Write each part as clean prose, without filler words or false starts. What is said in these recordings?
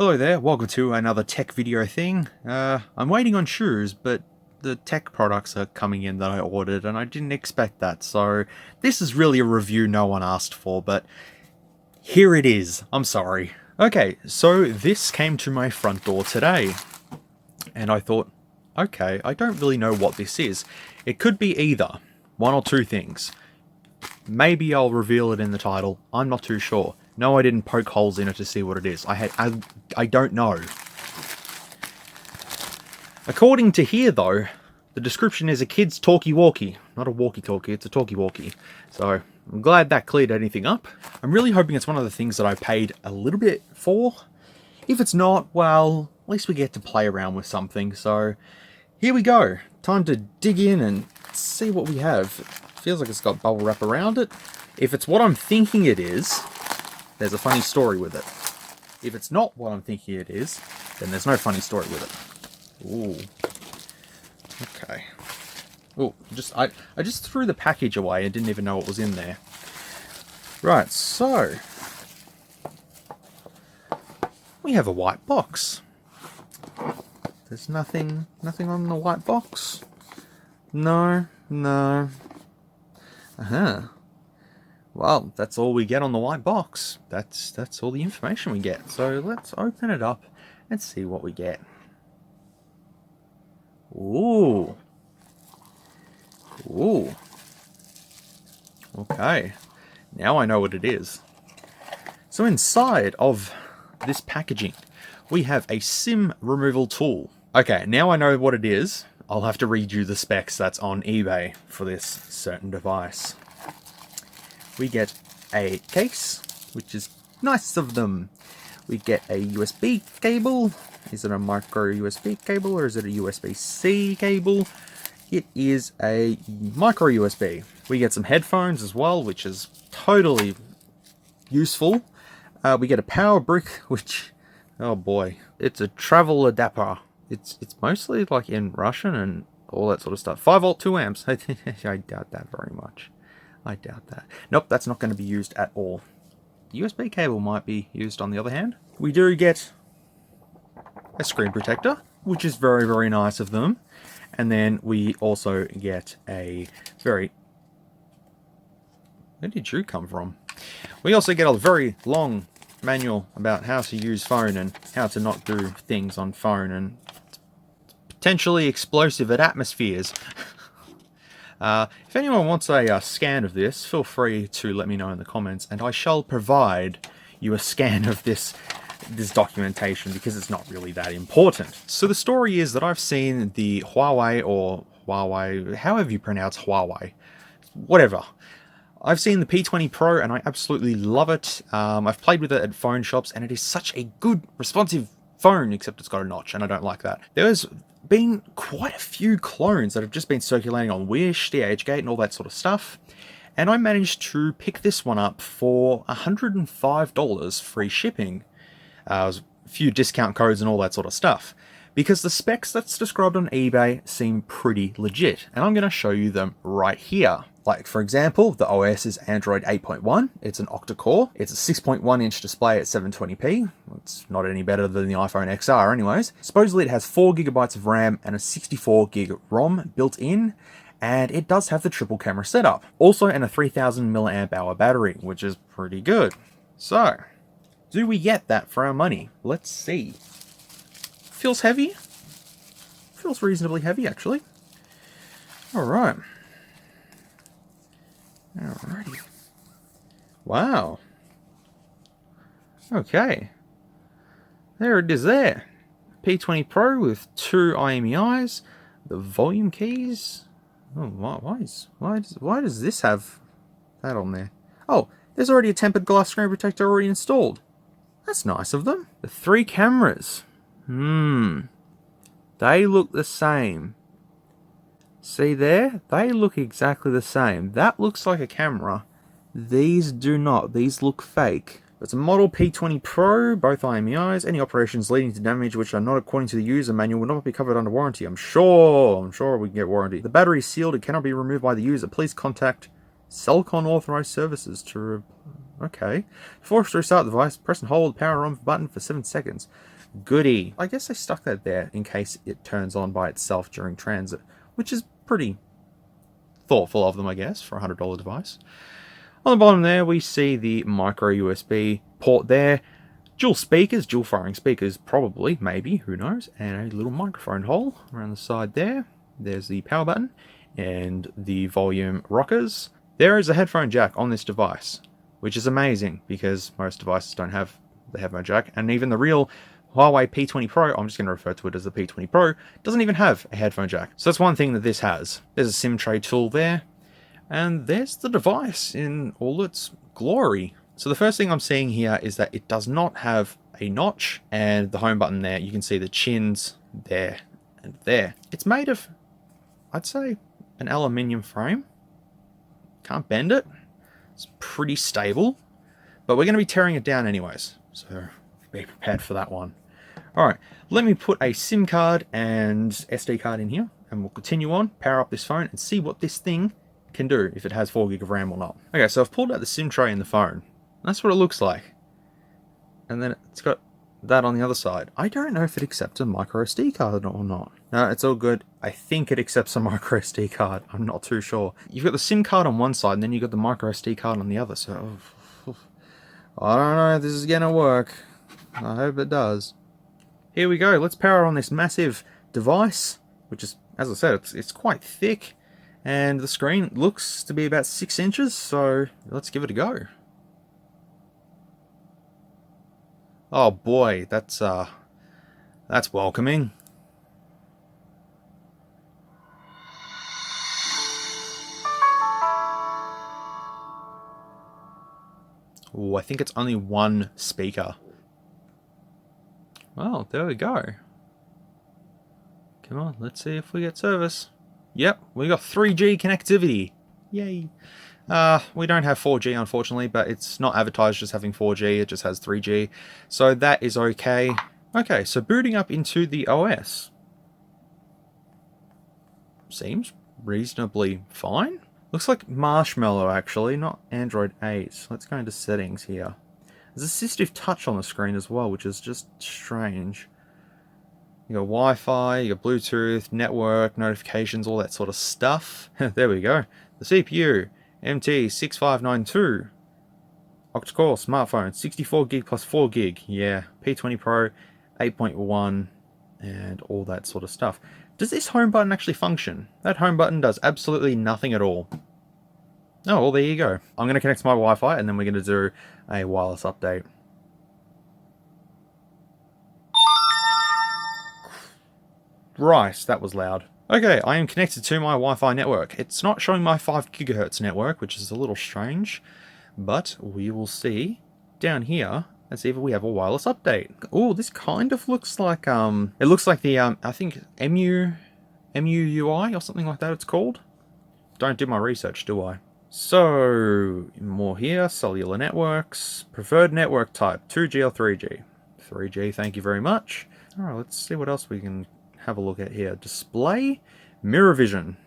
Hello there, welcome to another tech video thing. I'm waiting on shoes, but the tech products are coming in that I ordered and I didn't expect that, so this is really a review no one asked for, but here it is. I'm sorry. Okay, so this came to my front door today, and I thought, okay, I don't really know what this is. It could be either one or two things. Maybe I'll reveal it in the title, I'm not too sure. No, I didn't poke holes in it to see what it is. I don't know. According to here, though, the description is a kid's talkie-walkie. Not a walkie-talkie, it's a talkie-walkie. So, I'm glad that cleared anything up. I'm really hoping it's one of the things that I paid a little bit for. If it's not, well, at least we get to play around with something. So, here we go. Time to dig in and see what we have. It feels like it's got bubble wrap around it. If it's what I'm thinking it is, there's a funny story with it. If it's not what I'm thinking it is, then there's no funny story with it. Ooh. Okay. Ooh, I just threw the package away and didn't even know what was in there. Right, so we have a white box. There's nothing on the white box. No. Well, that's all we get on the white box. That's all the information we get. So let's open it up and see what we get. Ooh. Okay. Now I know what it is. So inside of this packaging, we have a SIM removal tool. Okay, now I know what it is. I'll have to read you the specs that's on eBay for this certain device. We get a case, which is nice of them. We get a USB cable. Is it a micro USB cable or is it a USB-C cable? It is a micro USB. We get some headphones as well, which is totally useful. We get a power brick, which, oh boy, it's a travel adapter. It's mostly like in Russian and all that sort of stuff. 5 volt, 2 amps. I doubt that very much. I doubt that. Nope, that's not going to be used at all. The USB cable might be used on the other hand. We do get a screen protector, which is very, very nice of them. And then we also get a very... Where did you come from? We also get a very long manual about how to use phone and how to not do things on phone and potentially explosive at atmospheres. If anyone wants a scan of this, feel free to let me know in the comments, and I shall provide you a scan of this documentation because it's not really that important. So the story is that I've seen the Huawei, however you pronounce Huawei, whatever. I've seen the P20 Pro and I absolutely love it. I've played with it at phone shops and it is such a good, responsive phone, except it's got a notch and I don't like that. There's been quite a few clones that have just been circulating on Wish, DHGate and all that sort of stuff. And I managed to pick this one up for $105 free shipping. A few discount codes and all that sort of stuff. Because the specs that's described on eBay seem pretty legit. And I'm going to show you them right here. Like, for example, the OS is Android 8.1. It's an octa-core. It's a 6.1-inch display at 720p. It's not any better than the iPhone XR anyways. Supposedly it has 4GB of RAM and a 64GB ROM built in. And it does have the triple camera setup. Also, and a 3000 mAh battery, which is pretty good. So, do we get that for our money? Let's see. Feels heavy. Feels reasonably heavy, actually. Alright. Alrighty. Wow. Okay. There it is there. P20 Pro with 2 IMEIs. The volume keys. Oh, why does this have that on there? Oh, there's already a tempered glass screen protector already installed. That's nice of them. The 3 cameras. They look the same. See there? They look exactly the same. That looks like a camera. These do not. These look fake. It's a model P20 Pro, both IMEIs. Any operations leading to damage which are not according to the user manual will not be covered under warranty. I'm sure we can get warranty. The battery is sealed. It cannot be removed by the user. Please contact Cellcon authorized services to... Okay. Before to restart the device, press and hold the power on button for 7 seconds. Goody. I guess I stuck that there in case it turns on by itself during transit, which is pretty thoughtful of them, I guess, for a $100 device. On the bottom there, we see the micro USB port there. Dual speakers, dual firing speakers, probably, maybe, who knows, and a little microphone hole around the side there. There's the power button and the volume rockers. There is a headphone jack on this device, which is amazing because most devices don't have the headphone jack, and even the real Huawei P20 Pro, I'm just going to refer to it as the P20 Pro, doesn't even have a headphone jack. So that's one thing that this has. There's a SIM tray tool there, and there's the device in all its glory. So the first thing I'm seeing here is that it does not have a notch, and the home button there, you can see the chins there and there. It's made of, I'd say, an aluminium frame. Can't bend it. It's pretty stable, but we're going to be tearing it down anyways, so be prepared for that one. Alright, let me put a SIM card and SD card in here, and we'll continue on, power up this phone, and see what this thing can do, if it has 4 gig of RAM or not. Okay, so I've pulled out the SIM tray in the phone. That's what it looks like. And then it's got that on the other side. I don't know if it accepts a micro SD card or not. No, it's all good. I think it accepts a micro SD card. I'm not too sure. You've got the SIM card on one side, and then you've got the micro SD card on the other, so I don't know if this is gonna work. I hope it does. Here we go. Let's power on this massive device, which is, as I said, it's quite thick, and the screen looks to be about 6 inches, so let's give it a go. Oh boy, that's welcoming. Oh, I think it's only one speaker. Well, there we go. Come on, let's see if we get service. Yep, we got 3G connectivity. Yay. We don't have 4G, unfortunately, but it's not advertised just having 4G, it just has 3G. So that is okay. Okay, so booting up into the OS. Seems reasonably fine. Looks like Marshmallow, actually, not Android 8. Let's go into settings here. There's assistive touch on the screen as well, which is just strange. You got Wi-Fi, you got Bluetooth, network, notifications, all that sort of stuff. There we go. The CPU, MT6592. Octa-core smartphone, 64 gig plus 4 gig. Yeah, P20 Pro, 8.1, and all that sort of stuff. Does this home button actually function? That home button does absolutely nothing at all. Oh, well, there you go. I'm going to connect to my Wi-Fi, and then we're going to do a wireless update. Right, that was loud. Okay, I am connected to my Wi-Fi network. It's not showing my 5 GHz network, which is a little strange, but we will see down here and see if we have a wireless update. Oh, this kind of looks like, it looks like the, I think MUUI or something like that it's called. Don't do my research, do I? So, more here, cellular networks, preferred network type, 2G or 3G. 3G, thank you very much. Alright, let's see what else we can have a look at here. Display, mirror vision.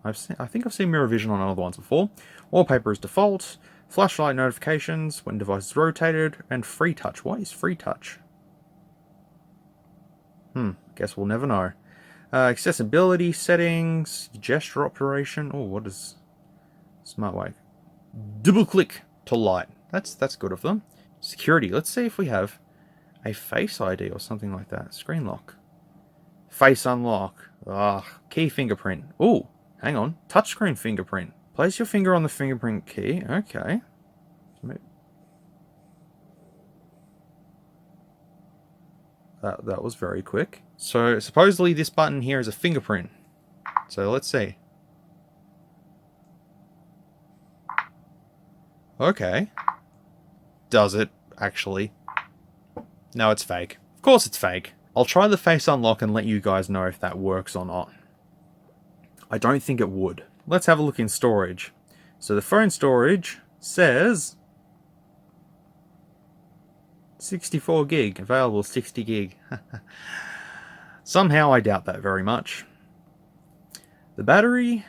I think I've seen mirror vision on other ones before. Wallpaper is default, flashlight notifications when device is rotated, and free touch. What is free touch? Guess we'll never know. Accessibility settings, gesture operation. Oh, what is smart way? Double click to light. That's good of them. Security. Let's see if we have a Face ID or something like that. Screen lock. Face unlock. Key fingerprint. Oh, hang on. Touchscreen fingerprint. Place your finger on the fingerprint key. Okay. That was very quick. So supposedly this button here is a fingerprint. So let's see. Okay. Does it actually? No, it's fake. Of course it's fake. I'll try the face unlock and let you guys know if that works or not. I don't think it would. Let's have a look in storage. So the phone storage says 64 gig, available 60 gig. Somehow I doubt that very much. The battery,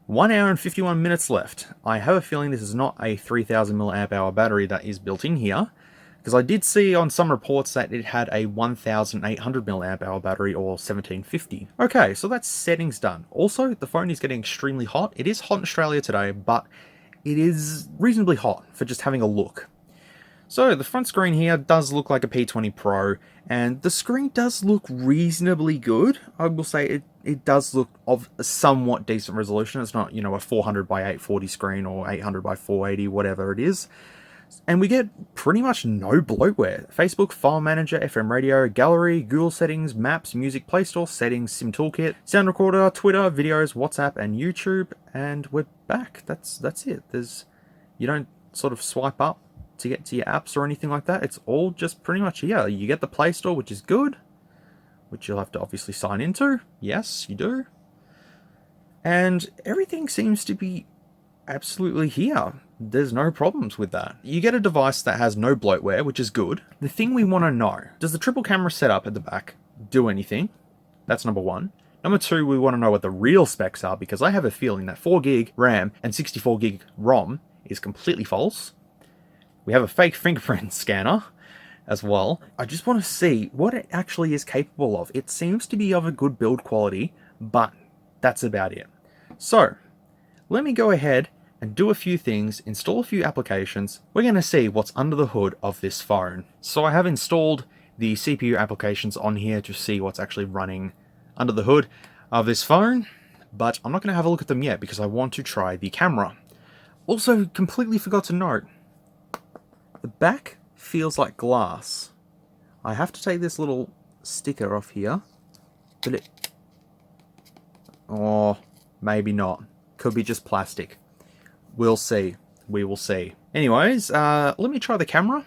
1 hour and 51 minutes left. I have a feeling this is not a 3000 mAh battery that is built in here, Because I did see on some reports that it had a 1800 mAh battery or 1750. Okay, so that's settings done. Also, the phone is getting extremely hot. It is hot in Australia today, but it is reasonably hot for just having a look. So the front screen here does look like a P20 Pro, and the screen does look reasonably good. I will say it does look of a somewhat decent resolution. It's not, you know, a 400 by 840 screen or 800 by 480, whatever it is. And we get pretty much no bloatware. Facebook, File Manager, FM Radio, Gallery, Google Settings, Maps, Music Play Store, Settings, SIM Toolkit, Sound Recorder, Twitter, Videos, WhatsApp, and YouTube. And we're back. That's it. You don't sort of swipe up to get to your apps or anything like that. It's all just pretty much here. You get the Play Store, which is good, which you'll have to obviously sign into. Yes, you do. And everything seems to be absolutely here. There's no problems with that. You get a device that has no bloatware, which is good. The thing we want to know, does the triple camera setup at the back do anything? That's number one. Number two, we want to know what the real specs are, because I have a feeling that 4GB RAM and 64GB ROM is completely false. We have a fake fingerprint scanner as well. I just want to see what it actually is capable of. It seems to be of a good build quality, but that's about it. So, let me go ahead and do a few things, install a few applications. We're going to see what's under the hood of this phone. So I have installed the CPU applications on here to see what's actually running under the hood of this phone, but I'm not going to have a look at them yet because I want to try the camera. Also, completely forgot to note, the back feels like glass. I have to take this little sticker off here, but or maybe not. Could be just plastic. We'll see. We will see. Anyways, let me try the camera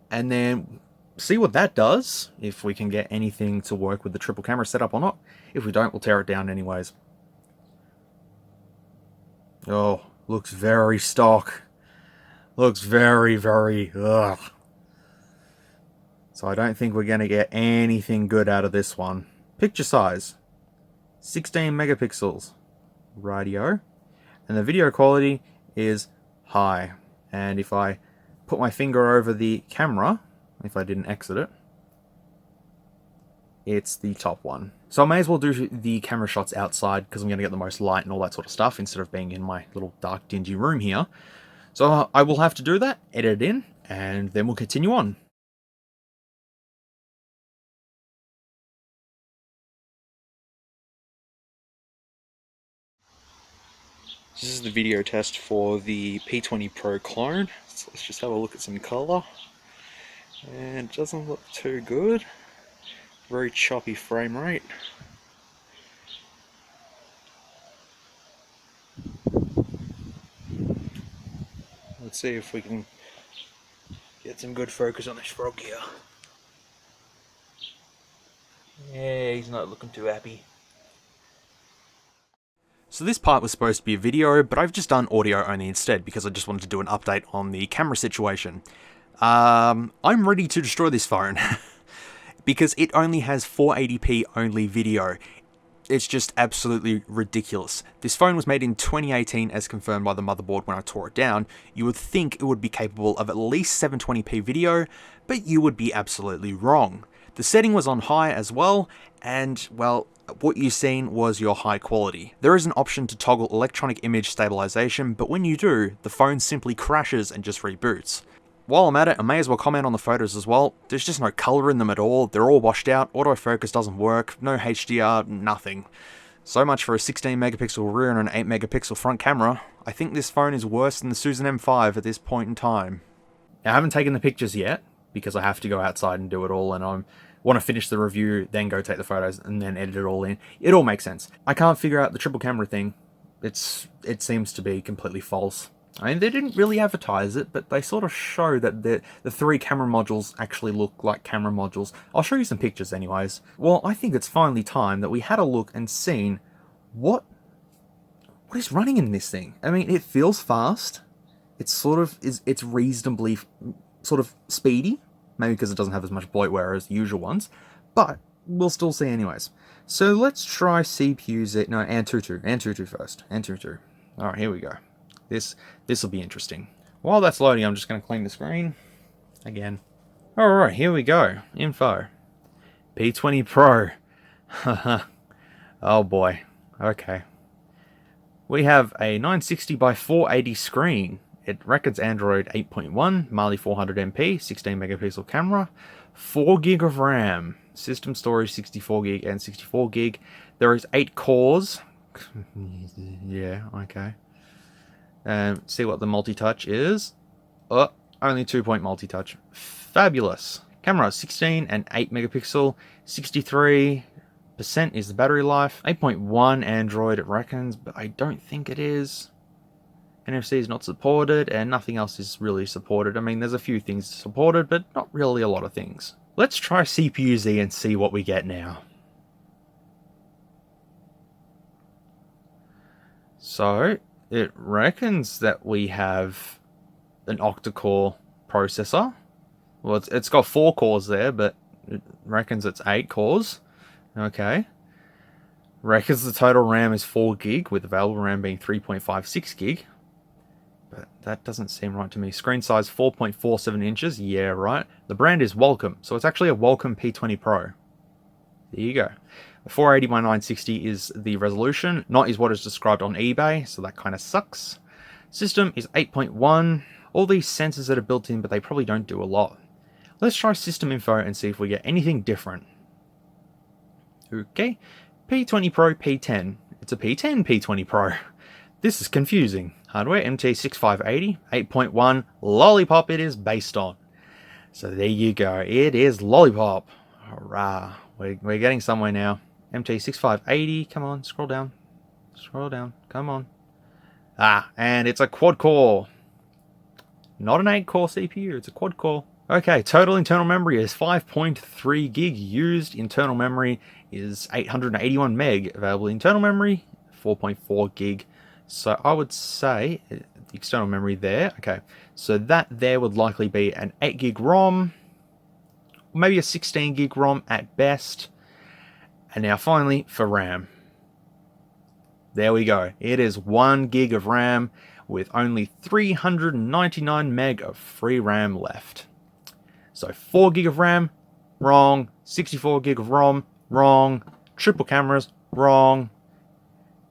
and then see what that does, if we can get anything to work with the triple camera setup or not. If we don't, we'll tear it down anyways. Oh, looks very stock. Looks very, very, ugh. So I don't think we're going to get anything good out of this one. Picture size, 16 megapixels. Radio. And the video quality is high. And if I put my finger over the camera, if I didn't exit it, it's the top one. So I may as well do the camera shots outside because I'm going to get the most light and all that sort of stuff instead of being in my little dark dingy room here. So I will have to do that, edit it in, and then we'll continue on. This is the video test for the P20 Pro clone. So let's just have a look at some color. And it doesn't look too good. Very choppy frame rate. Let's see if we can get some good focus on this frog here. Yeah, he's not looking too happy. So this part was supposed to be a video, but I've just done audio only instead because I just wanted to do an update on the camera situation. I'm ready to destroy this phone because it only has 480p only video. It's just absolutely ridiculous. This phone was made in 2018 as confirmed by the motherboard when I tore it down. You would think it would be capable of at least 720p video, but you would be absolutely wrong. The setting was on high as well, and well, what you've seen was your high quality. There is an option to toggle electronic image stabilization, but when you do, the phone simply crashes and just reboots. While I'm at it, I may as well comment on the photos as well. There's just no color in them at all. They're all washed out. Autofocus doesn't work. No HDR, nothing. So much for a 16 megapixel rear and an 8 megapixel front camera. I think this phone is worse than the Susan M5 at this point in time. Now, I haven't taken the pictures yet because I have to go outside and do it all, and I want to finish the review, then go take the photos, and then edit it all in. It all makes sense. I can't figure out the triple camera thing. It seems to be completely false. I mean, they didn't really advertise it, but they sort of show that the 3 camera modules actually look like camera modules. I'll show you some pictures anyways. Well, I think it's finally time that we had a look and seen what is running in this thing. I mean, it feels fast. It's reasonably sort of speedy. Maybe because it doesn't have as much bloatware as the usual ones. But we'll still see anyways. So let's try CPU no, Antutu first. Antutu. Alright, here we go. This will be interesting. While that's loading, I'm just going to clean the screen. Again, Alright, here we go. Info. P20 Pro. Oh boy. Okay. We have a 960 by 480 screen. It records Android 8.1, Mali 400MP, 16 megapixel camera, 4 gig of RAM, system storage 64 gig and 64 gig. There is 8 cores. Yeah, okay. See what the multi-touch is. Oh, only 2-point multi-touch. Fabulous. Camera 16 and 8 megapixel, 63% is the battery life. 8.1 Android it reckons, but I don't think it is. NFC is not supported, and nothing else is really supported. I mean, there's a few things supported, but not really a lot of things. Let's try CPU-Z and see what we get now. So, it reckons that we have an octa-core processor. Well, it's got 4 cores there, but it reckons it's 8 cores. Okay. Reckons the total RAM is 4 gig, with available RAM being 3.56 gig. But that doesn't seem right to me. Screen size 4.47 inches. Yeah, right. The brand is Welcome, so it's actually a Welcome P20 Pro. There you go. 480 by 960 is the resolution. Not is what is described on eBay, so that kind of sucks. System is 8.1. All these sensors that are built in, but they probably don't do a lot. Let's try system info and see if we get anything different. Okay. P20 Pro P10. It's a P10 P20 Pro. This is confusing. Hardware MT6580, 8.1, Lollipop it is based on. So there you go, it is Lollipop. Hurrah, we're getting somewhere now. MT6580, come on, scroll down, come on. And it's a quad core. Not an 8 core CPU, it's a quad core. Okay, total internal memory is 5.3 gig. Used internal memory is 881 meg. Available internal memory, 4.4 gig. So I would say the external memory there. Okay, so that there would likely be an 8 gig ROM, maybe a 16 gig ROM at best. And now finally for RAM. There we go. It is 1 gig of RAM with only 399 meg of free RAM left. So 4 gig of RAM, wrong. 64 gig of ROM, wrong. Triple cameras, wrong.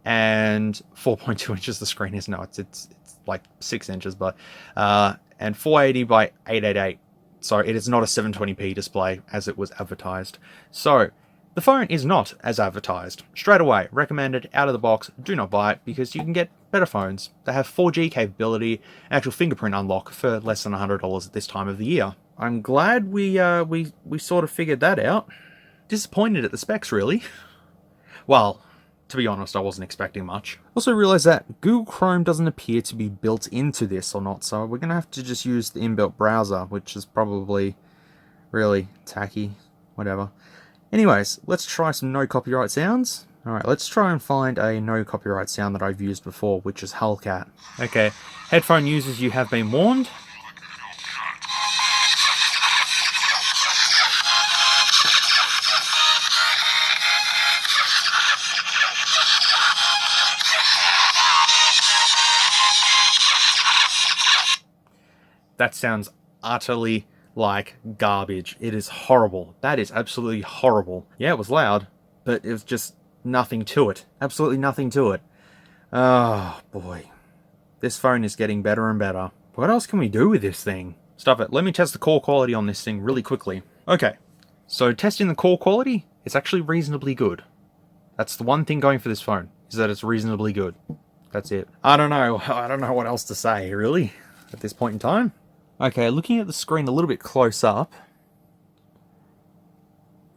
And 4.2 inches the screen is. No, it's like 6 inches, but and 480 by 888. So it is not a 720p display as it was advertised. So the phone is not as advertised. Straight away, recommended out of the box. Do not buy it because you can get better phones. They have 4G capability, actual fingerprint unlock for less than $100 at this time of the year. I'm glad we sort of figured that out. Disappointed at the specs, really. Well, to be honest, I wasn't expecting much. Also realized that Google Chrome doesn't appear to be built into this or not, so we're going to have to just use the inbuilt browser, which is probably really tacky. Whatever. Anyways, let's try some no copyright sounds. Alright, let's try and find a no copyright sound that I've used before, which is Hellcat. Okay, headphone users, you have been warned. That sounds utterly like garbage. It is horrible. That is absolutely horrible. Yeah, it was loud, but it was just nothing to it. Absolutely nothing to it. Oh, boy. This phone is getting better and better. What else can we do with this thing? Stop it. Let me test the call quality on this thing really quickly. Okay, so testing the call quality, it's actually reasonably good. That's the one thing going for this phone, is that it's reasonably good. That's it. I don't know what else to say, really, at this point in time. Okay, looking at the screen a little bit close up,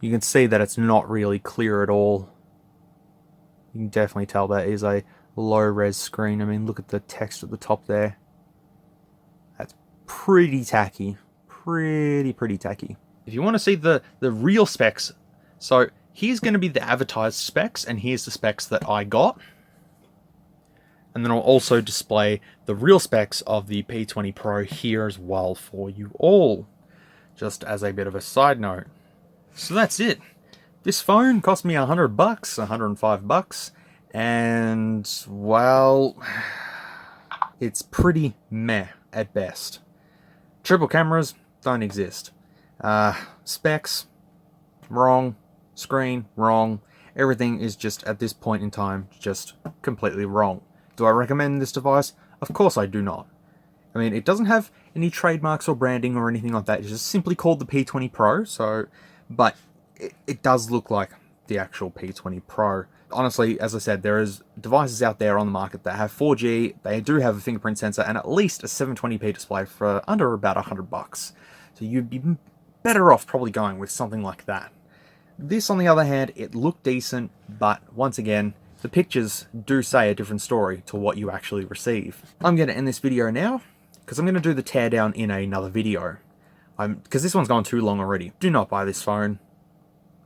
you can see that it's not really clear at all. You can definitely tell that is a low-res screen. I mean, look at the text at the top there. That's pretty tacky. Pretty tacky. If you want to see the real specs, so here's going to be the advertised specs, and here's the specs that I got. And then I'll also display the real specs of the P20 Pro here as well for you all, just as a bit of a side note. So that's it. This phone cost me $100, $105, and well, it's pretty meh at best. Triple cameras don't exist. Specs, wrong. Screen, wrong. Everything is just, at this point in time, just completely wrong. Do I recommend this device? Of course I do not. I mean, it doesn't have any trademarks or branding or anything like that. It's just simply called the P20 Pro, so... But it does look like the actual P20 Pro. Honestly, as I said, there is devices out there on the market that have 4G, they do have a fingerprint sensor, and at least a 720p display for under about $100. So you'd be better off probably going with something like that. This, on the other hand, it looked decent, but once again, the pictures do say a different story to what you actually receive. I'm going to end this video now, because I'm going to do the teardown in another video. Because this one's gone too long already. Do not buy this phone.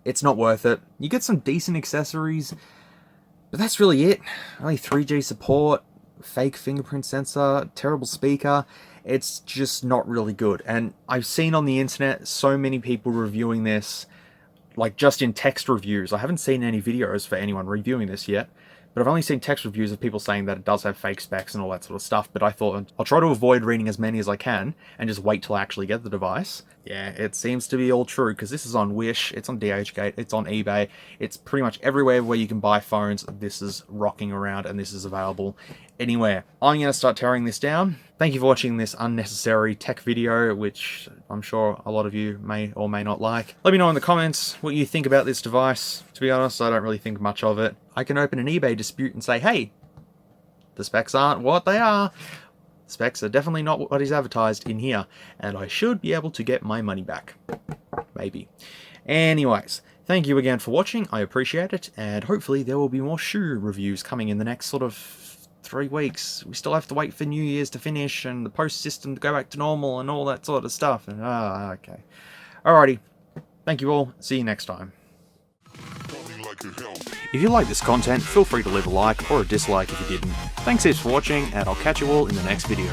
It's not worth it. You get some decent accessories, but that's really it. Only 3G support, fake fingerprint sensor, terrible speaker. It's just not really good. And I've seen on the internet so many people reviewing this, like just in text reviews. I haven't seen any videos for anyone reviewing this yet, but I've only seen text reviews of people saying that it does have fake specs and all that sort of stuff. But I thought I'll try to avoid reading as many as I can and just wait till I actually get the device. Yeah, it seems to be all true, because this is on Wish, it's on DHGate, it's on eBay, it's pretty much everywhere where you can buy phones. This is rocking around, and this is available anywhere. I'm going to start tearing this down. Thank you for watching this unnecessary tech video, which I'm sure a lot of you may or may not like. Let me know in the comments what you think about this device. To be honest, I don't really think much of it. I can open an eBay dispute and say, hey, the specs aren't what they are. Specs are definitely not what is advertised in here, and I should be able to get my money back. Maybe. Anyways, thank you again for watching. I appreciate it, and hopefully there will be more shoe reviews coming in the next sort of 3 weeks. We still have to wait for New Year's to finish and the post system to go back to normal and all that sort of stuff. And okay. Alrighty. Thank you all. See you next time. If you like this content, feel free to leave a like or a dislike if you didn't. Thanks heaps for watching, and I'll catch you all in the next video.